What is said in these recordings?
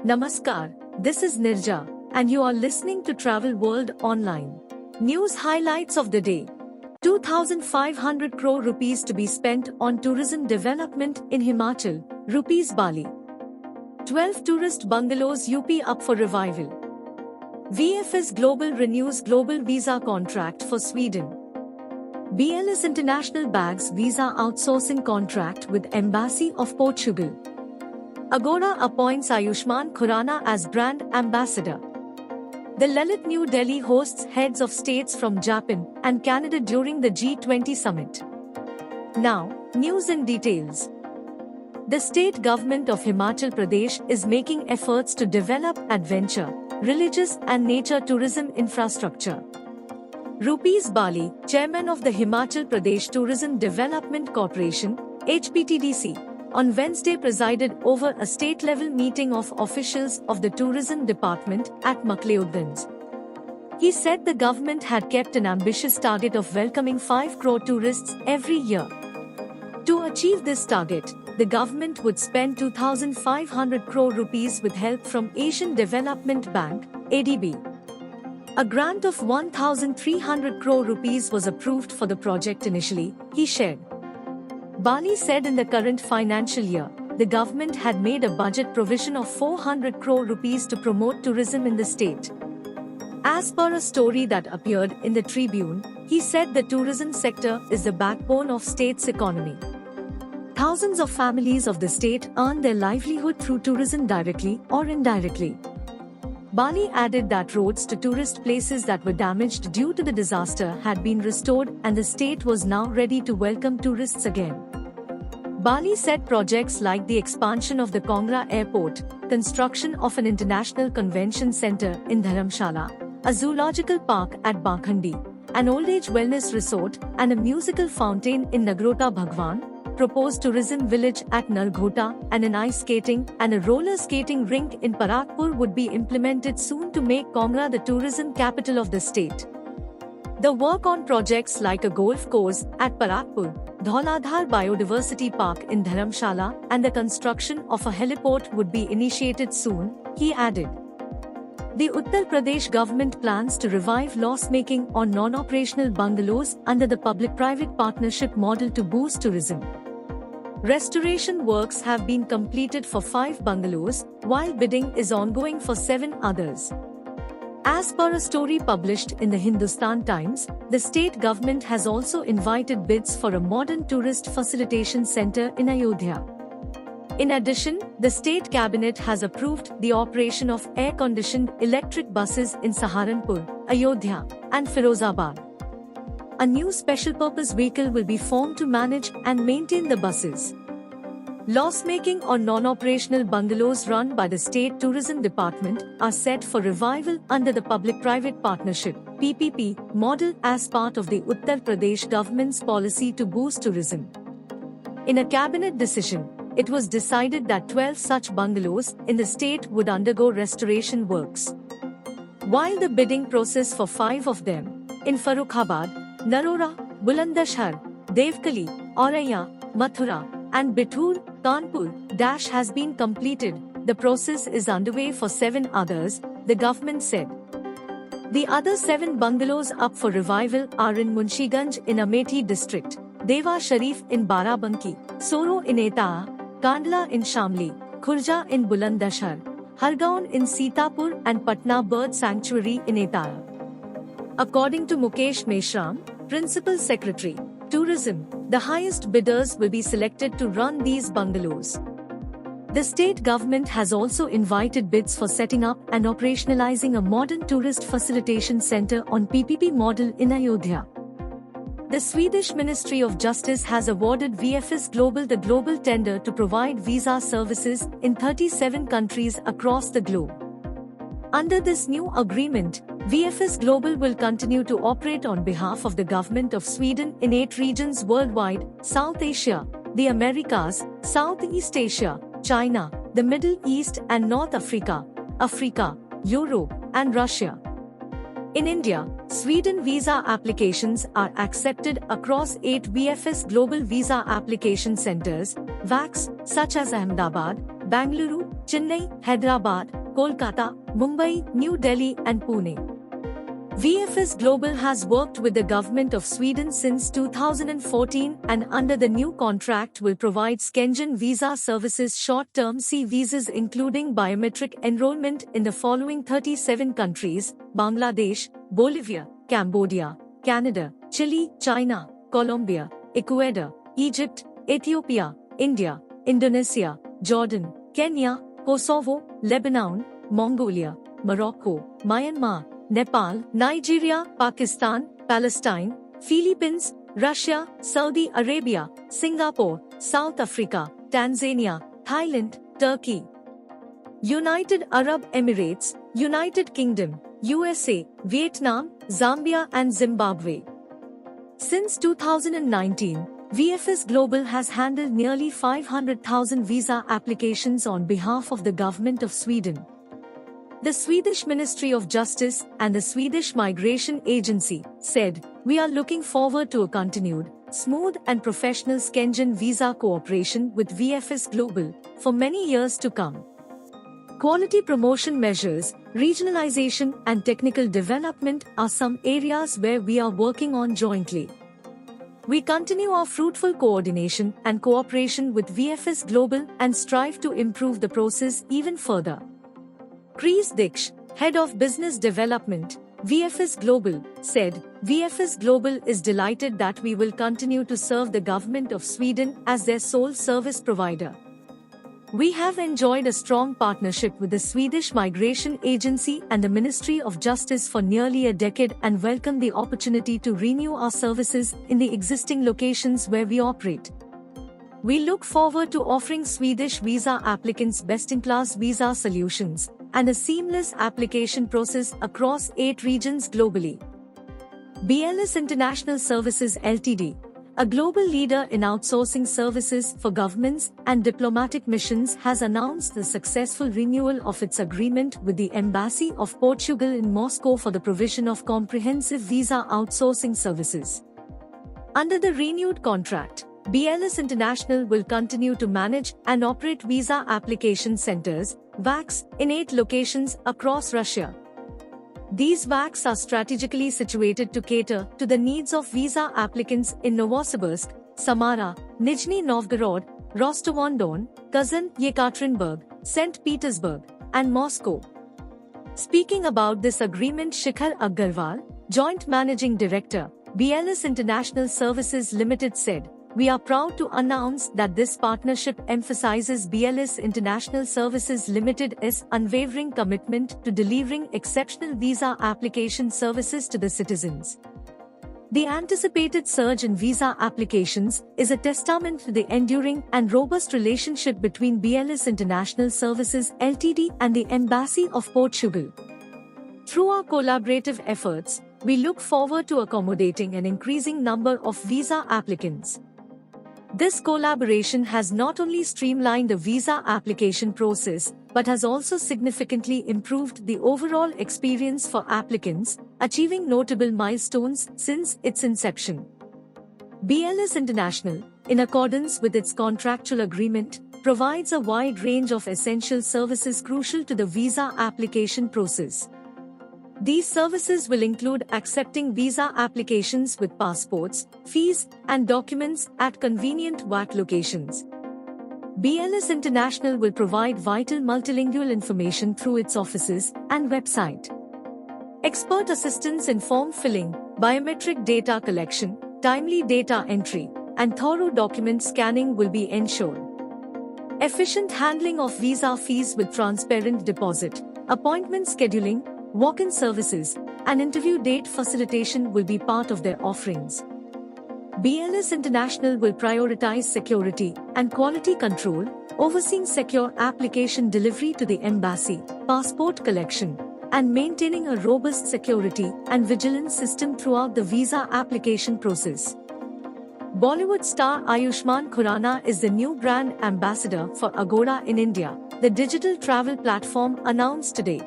Namaskar, this is Nirja, and you are listening to Travel World Online. News highlights of the day. 2,500 crore rupees to be spent on tourism development in Himachal, rupees Bali. 12 tourist bungalows UP up for revival. VFS Global renews global visa contract for Sweden. BLS International bags visa outsourcing contract with Embassy of Portugal. Agoda appoints Ayushmann Khurrana as brand ambassador. The LaLiT New Delhi hosts heads of states from Japan and Canada during the G20 Summit. Now, news and details. The state government of Himachal Pradesh is making efforts to develop adventure, religious and nature tourism infrastructure. Rupees Bali, chairman of the Himachal Pradesh Tourism Development Corporation, HPTDC, on Wednesday presided over a state-level meeting of officials of the tourism department at McLeodganj. He said the government had kept an ambitious target of welcoming 5 crore tourists every year. To achieve this target, the government would spend 2,500 crore rupees with help from Asian Development Bank, ADB. A grant of 1,300 crore rupees was approved for the project initially, he shared. Bali said in the current financial year, the government had made a budget provision of 400 crore rupees to promote tourism in the state. As per a story that appeared in the Tribune, he said the tourism sector is the backbone of state's economy. Thousands of families of the state earn their livelihood through tourism directly or indirectly. Bali added that roads to tourist places that were damaged due to the disaster had been restored and the state was now ready to welcome tourists again. Bali said projects like the expansion of the Kangra airport, construction of an international convention center in Dharamshala, a zoological park at Bakhandi, an old-age wellness resort and a musical fountain in Nagrota Bhagwan, proposed tourism village at Nalghota and an ice skating and a roller skating rink in Parakpur would be implemented soon to make Kangra the tourism capital of the state. The work on projects like a golf course at Parakpur, Dhauladhar Biodiversity Park in Dharamshala and the construction of a heliport would be initiated soon, he added. The Uttar Pradesh government plans to revive loss-making on non-operational bungalows under the public-private partnership model to boost tourism. Restoration works have been completed for 5 bungalows, while bidding is ongoing for 7 others. As per a story published in the Hindustan Times, the state government has also invited bids for a modern tourist facilitation center in Ayodhya. In addition, the state cabinet has approved the operation of air-conditioned electric buses in Saharanpur, Ayodhya, and Firozabad. A new special-purpose vehicle will be formed to manage and maintain the buses. Loss-making or non-operational bungalows run by the State Tourism Department are set for revival under the Public-Private Partnership (PPP) model as part of the Uttar Pradesh government's policy to boost tourism. In a cabinet decision, it was decided that 12 such bungalows in the state would undergo restoration works. While the bidding process for 5 of them, in Farrukhabad, Narora, Bulandashar, Devkali, Auraiya, Mathura, and Bithur, Kanpur, has been completed, the process is underway for 7 others, the government said. The other 7 bungalows up for revival are in Munshiganj in Amethi district, Deva Sharif in Barabanki, Soro in Etah, Kandla in Shamli, Khurja in Bulandashar, Hargaon in Sitapur and Patna Bird Sanctuary in Etah. According to Mukesh Meshram, Principal Secretary, Tourism, the highest bidders will be selected to run these bungalows. The state government has also invited bids for setting up and operationalizing a modern tourist facilitation center on PPP model in Ayodhya. The Swedish Ministry of Justice has awarded VFS Global the global tender to provide visa services in 37 countries across the globe. Under this new agreement, VFS Global will continue to operate on behalf of the government of Sweden in 8 regions worldwide: South Asia, the Americas, Southeast Asia, China, the Middle East and North Africa, Europe, and Russia. In India, Sweden visa applications are accepted across 8 VFS Global Visa Application Centers, VACs, such as Ahmedabad, Bangalore, Chennai, Hyderabad, Kolkata, Mumbai, New Delhi and Pune. VFS Global has worked with the government of Sweden since 2014 and under the new contract will provide Schengen visa services short-term C visas including biometric enrollment in the following 37 countries: Bangladesh, Bolivia, Cambodia, Canada, Chile, China, Colombia, Ecuador, Egypt, Ethiopia, India, Indonesia, Jordan, Kenya, Kosovo, Lebanon, Mongolia, Morocco, Myanmar, Nepal, Nigeria, Pakistan, Palestine, Philippines, Russia, Saudi Arabia, Singapore, South Africa, Tanzania, Thailand, Turkey, United Arab Emirates, United Kingdom, USA, Vietnam, Zambia and Zimbabwe. Since 2019, VFS Global has handled nearly 500,000 visa applications on behalf of the government of Sweden. The Swedish Ministry of Justice and the Swedish Migration Agency said, "We are looking forward to a continued, smooth and professional Schengen visa cooperation with VFS Global for many years to come." Quality promotion measures, regionalization and technical development are some areas where we are working on jointly. We continue our fruitful coordination and cooperation with VFS Global and strive to improve the process even further. Chris Dix, Head of Business Development, VFS Global, said, "VFS Global is delighted that we will continue to serve the government of Sweden as their sole service provider. We have enjoyed a strong partnership with the Swedish Migration Agency and the Ministry of Justice for nearly a decade and welcome the opportunity to renew our services in the existing locations where we operate. We look forward to offering Swedish visa applicants best-in-class visa solutions and a seamless application process across 8 regions globally." BLS International Services Ltd, a global leader in outsourcing services for governments and diplomatic missions, has announced the successful renewal of its agreement with the Embassy of Portugal in Moscow for the provision of comprehensive visa outsourcing services. Under the renewed contract, BLS International will continue to manage and operate visa application centers, VACs, in 8 locations across Russia. These VACs are strategically situated to cater to the needs of visa applicants in Novosibirsk, Samara, Nizhny Novgorod, Rostov-on-Don, Kazan, Yekaterinburg, St. Petersburg, and Moscow. Speaking about this agreement, Shikhar Agarwal, Joint Managing Director, BLS International Services Limited, said, "We are proud to announce that this partnership emphasizes BLS International Services Limited's unwavering commitment to delivering exceptional visa application services to the citizens. The anticipated surge in visa applications is a testament to the enduring and robust relationship between BLS International Services Ltd and the Embassy of Portugal. Through our collaborative efforts, we look forward to accommodating an increasing number of visa applicants. This collaboration has not only streamlined the visa application process, but has also significantly improved the overall experience for applicants, achieving notable milestones since its inception." BLS International, in accordance with its contractual agreement, provides a wide range of essential services crucial to the visa application process. These services will include accepting visa applications with passports, fees, and documents at convenient VAC locations. BLS International will provide vital multilingual information through its offices and website. Expert assistance in form filling, biometric data collection, timely data entry, and thorough document scanning will be ensured. Efficient handling of visa fees with transparent deposit, appointment scheduling, walk-in services, and interview date facilitation will be part of their offerings. BLS International will prioritize security and quality control, overseeing secure application delivery to the embassy, passport collection, and maintaining a robust security and vigilance system throughout the visa application process. Bollywood star Ayushmann Khurrana is the new brand ambassador for Agoda in India, the digital travel platform announced today.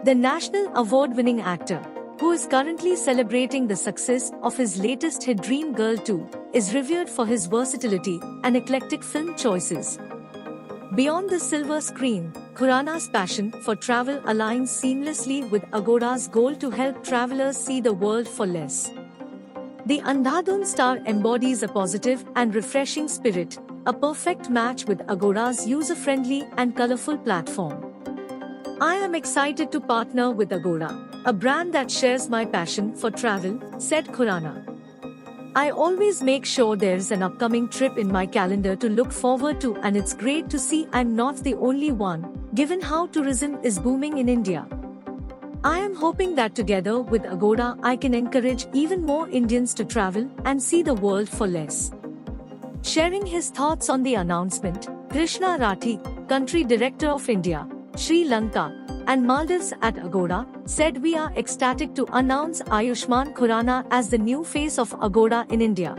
The national award-winning actor, who is currently celebrating the success of his latest hit Dream Girl 2, is revered for his versatility and eclectic film choices. Beyond the silver screen, Khurrana's passion for travel aligns seamlessly with Agoda's goal to help travelers see the world for less. The Andhadhun star embodies a positive and refreshing spirit, a perfect match with Agoda's user-friendly and colorful platform. I am excited to partner with Agoda, a brand that shares my passion for travel, said Khurrana. I always make sure there's an upcoming trip in my calendar to look forward to, and it's great to see I'm not the only one, given how tourism is booming in India. I am hoping that together with Agoda I can encourage even more Indians to travel and see the world for less. Sharing his thoughts on the announcement, Krishna Rathi, Country Director of India, Sri Lanka, and Maldives at Agoda, said, "We are ecstatic to announce Ayushmann Khurrana as the new face of Agoda in India.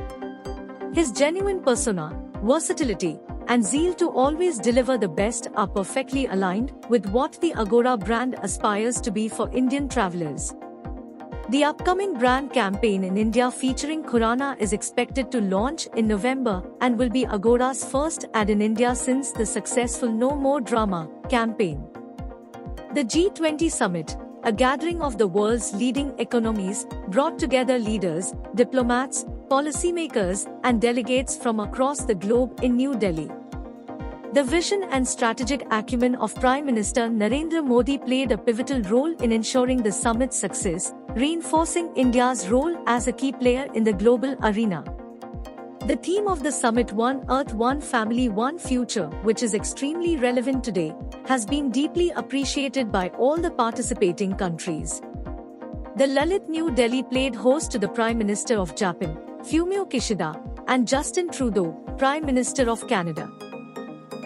His genuine persona, versatility, and zeal to always deliver the best are perfectly aligned with what the Agoda brand aspires to be for Indian travelers." The upcoming brand campaign in India featuring Khurrana is expected to launch in November and will be Agoda's first ad in India since the successful No More Drama campaign. The G20 Summit, a gathering of the world's leading economies, brought together leaders, diplomats, policymakers, and delegates from across the globe in New Delhi. The vision and strategic acumen of Prime Minister Narendra Modi played a pivotal role in ensuring the summit's success, reinforcing India's role as a key player in the global arena. The theme of the summit, One Earth, One Family, One Future, which is extremely relevant today, has been deeply appreciated by all the participating countries. The LaLiT New Delhi played host to the Prime Minister of Japan, Fumio Kishida, and Justin Trudeau, Prime Minister of Canada.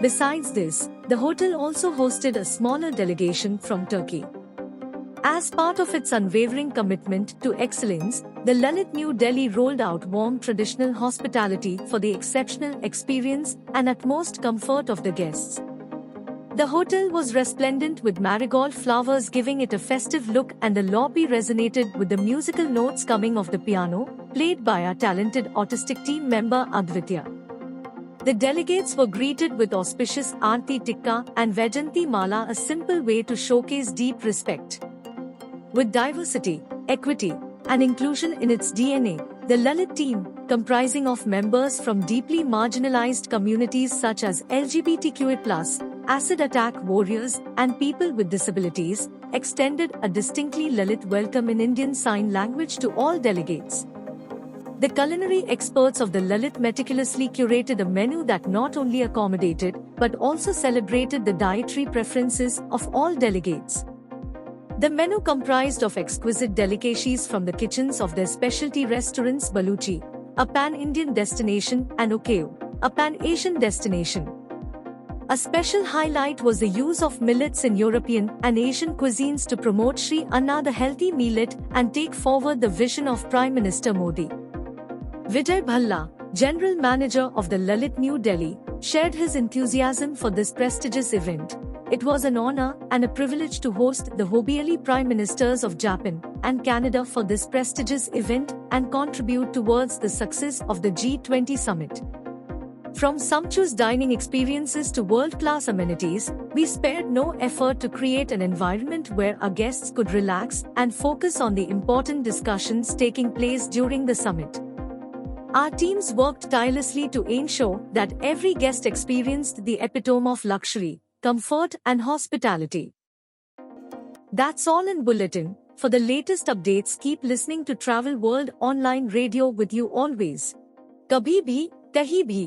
Besides this, the hotel also hosted a smaller delegation from Turkey. As part of its unwavering commitment to excellence, the LaLiT New Delhi rolled out warm traditional hospitality for the exceptional experience and utmost comfort of the guests. The hotel was resplendent with marigold flowers, giving it a festive look, and the lobby resonated with the musical notes coming off the piano, played by our talented autistic team member Advitya. The delegates were greeted with auspicious Aarti Tikka and Vajanti Mala, a simple way to showcase deep respect. With diversity, equity, and inclusion in its DNA, the LaLiT team, comprising of members from deeply marginalized communities such as LGBTQA+, acid attack warriors, and people with disabilities, extended a distinctly LaLiT welcome in Indian Sign Language to all delegates. The culinary experts of the LaLiT meticulously curated a menu that not only accommodated but also celebrated the dietary preferences of all delegates. The menu comprised of exquisite delicacies from the kitchens of their specialty restaurants, Baluchi, a pan-Indian destination, and Okayo, a pan-Asian destination. A special highlight was the use of millets in European and Asian cuisines to promote Sri Anna, the healthy millet, and take forward the vision of Prime Minister Modi. Vijay Bhalla, General Manager of the LaLiT New Delhi, shared his enthusiasm for this prestigious event. "It was an honor and a privilege to host the Hobiali Prime Ministers of Japan and Canada for this prestigious event and contribute towards the success of the G20 Summit. From sumptuous dining experiences to world-class amenities, we spared no effort to create an environment where our guests could relax and focus on the important discussions taking place during the summit. Our teams worked tirelessly to ensure that every guest experienced the epitome of luxury, comfort, and hospitality." That's all in Bulletin. For the latest updates, keep listening to Travel World Online Radio, with you always. Kabhi bhi, kahi bhi.